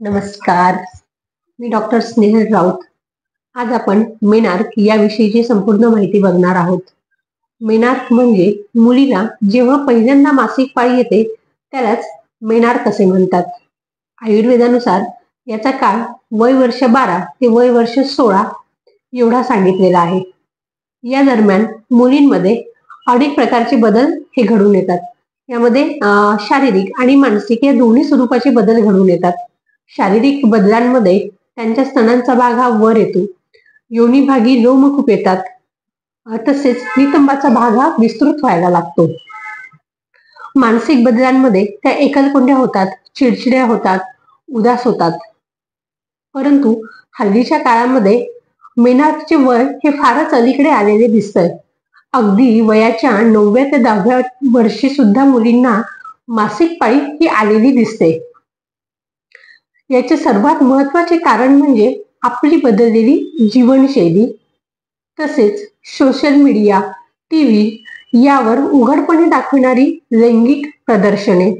नमस्कार, मी डॉक्टर स्नेहल राऊत. आज आपण मेनार्क याविषयीची संपूर्ण माहिती बघणार आहोत. मेनार्क म्हणजे मुलीला जेव्हा पहिल्यांदा मासिक पाळी येते त्यालाच मेनार्क असे म्हणतात. आयुर्वेदानुसार याचा काळ वय वर्ष 12 ते वय वर्ष 16 एवढा सांगितलेला आहे. या दरम्यान मुलींमध्ये अनेक प्रकारचे बदल हे घडून येतात. यामध्ये शारीरिक आणि मानसिक या दोन्ही स्वरूपाचे बदल घडून येतात. शारीरिक बदलांमध्ये त्यांच्या स्तनांचा भाग हा वर येतो, योनीभागी लोमकूप येतात, तसेच नितंबाचा भाग हा विस्तृत व्हायला लागतो. मानसिक बदलांमध्ये त्या एकलकोंड्या होतात, चिडचिड्या होतात, उदास होतात. परंतु हल्लीच्या काळामध्ये मेनार्कचे वय हे फारच अलीकडे आलेले दिसतंय. अगदी वयाच्या 9व्या ते 10व्या वर्षी सुद्धा मुलींना मासिक पाळी ही आलेली दिसते. याचे सर्वात महत्वाचे कारण म्हणजे आपली बदललेली जीवनशैली, तसेच सोशल मीडिया, टीव्ही यावर उघडपणे दाखवणारी लैंगिक प्रदर्शने,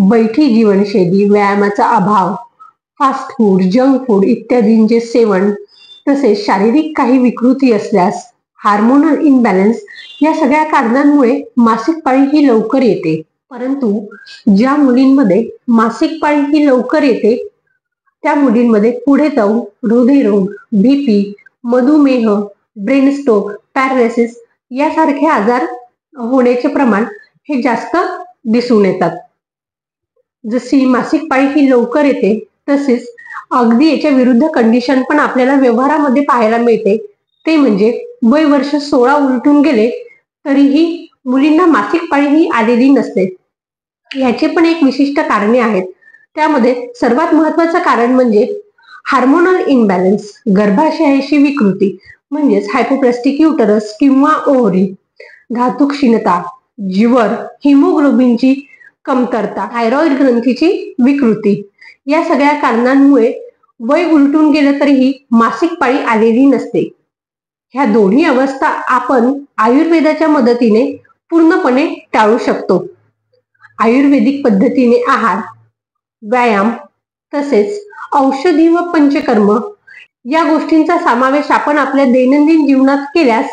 बैठी जीवनशैली, व्यायामाचा अभाव, फास्ट फूड, जंक फूड इत्यादींचे सेवन, तसेच शारीरिक काही विकृती असल्यास, हार्मोनल इम्बॅलन्स या सगळ्या कारणांमुळे मासिक पाळी ही लवकर येते. परंतु ज्या मुलींमध्ये मासिक पाळी ही लवकर येते त्या मुलींमध्ये पुढे जाऊन हृदयरोग, बीपी, मधुमेह, ब्रेन स्ट्रोक, पॅरालिसिस यासारखे आजार होण्याचे प्रमाण हे जास्त दिसून येतात. जशी मासिक पाळी ही लवकर येते तसेच अगदी याच्या विरुद्ध कंडिशन पण आपल्याला व्यवहारामध्ये पाहायला मिळते. ते म्हणजे वय वर्ष 16 उलटून गेले तरीही मुलींना मासिक पाळी ही आलेली नसते. याचे पण एक विशिष्ट कारणे आहेत. त्यामध्ये सर्वात महत्वाचं कारण म्हणजे हार्मोनल इम्बॅलन्स, गर्भाशयाची विकृती म्हणजेच हायपोप्लास्टिक युटरस किंवा ओव्हरी, धातू क्षीणता, जीवर, हिमोग्लोबिनची कमतरता, थायरॉइड ग्रंथीची विकृती या सगळ्या कारणांमुळे वय उलटून गेलं तरीही मासिक पाळी आलेली नसते. ह्या दोन्ही अवस्था आपण आयुर्वेदाच्या मदतीने पूर्णपणे टाळू शकतो. आयुर्वेदिक पद्धतीने आहार, व्यायाम तसेच औषधी व पंचकर्म या गोष्टींचा समावेश आपण आपल्या दैनंदिन जीवनात केल्यास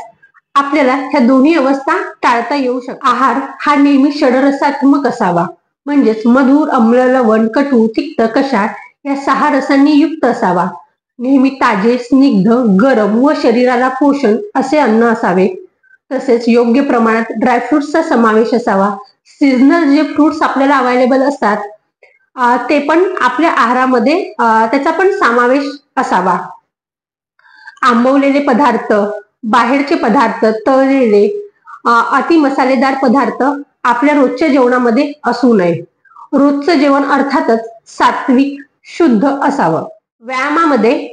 आपल्याला ह्या दोन्ही अवस्था टाळता येऊ शकतात. आहार हा नेहमी षडरसात्मक असावा, म्हणजेच मधुर, आम्ल, लवण, कटू, तिक्त, कषाय या 6 रसांनी युक्त असावा. नेहमी ताजे, स्निग्ध, गरम व शरीराला पोषण असे अन्न असावे. तसेच योग्य प्रमाणात ड्रायफ्रुट्सचा समावेश असावा. सीझनल जे फ्रुट्स आपल्याला अवेलेबल असतात ते पण आपल्या आहारामध्ये त्याचा पण समावेश असावा. आंबवलेले पदार्थ, बाहेरचे पदार्थ, तळलेले, अति मसालेदार पदार्थ आपल्या रोजच्या जेवणामध्ये असू नये. रोजचं जेवण अर्थातच सात्विक, शुद्ध असावं. व्यायामामध्ये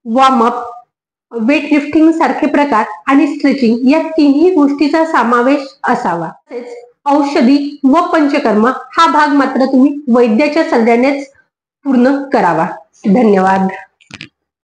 वॉर्मअप, वेट लिफ्टिंग सारखे प्रकार आणि स्ट्रेचिंग या तिन्ही गोष्टीचा समावेश असावा. तसेच औषधी व पंचकर्म हा भाग मात्र तुम्ही वैद्याच्या सल्ल्यानेच पूर्ण करावा. धन्यवाद.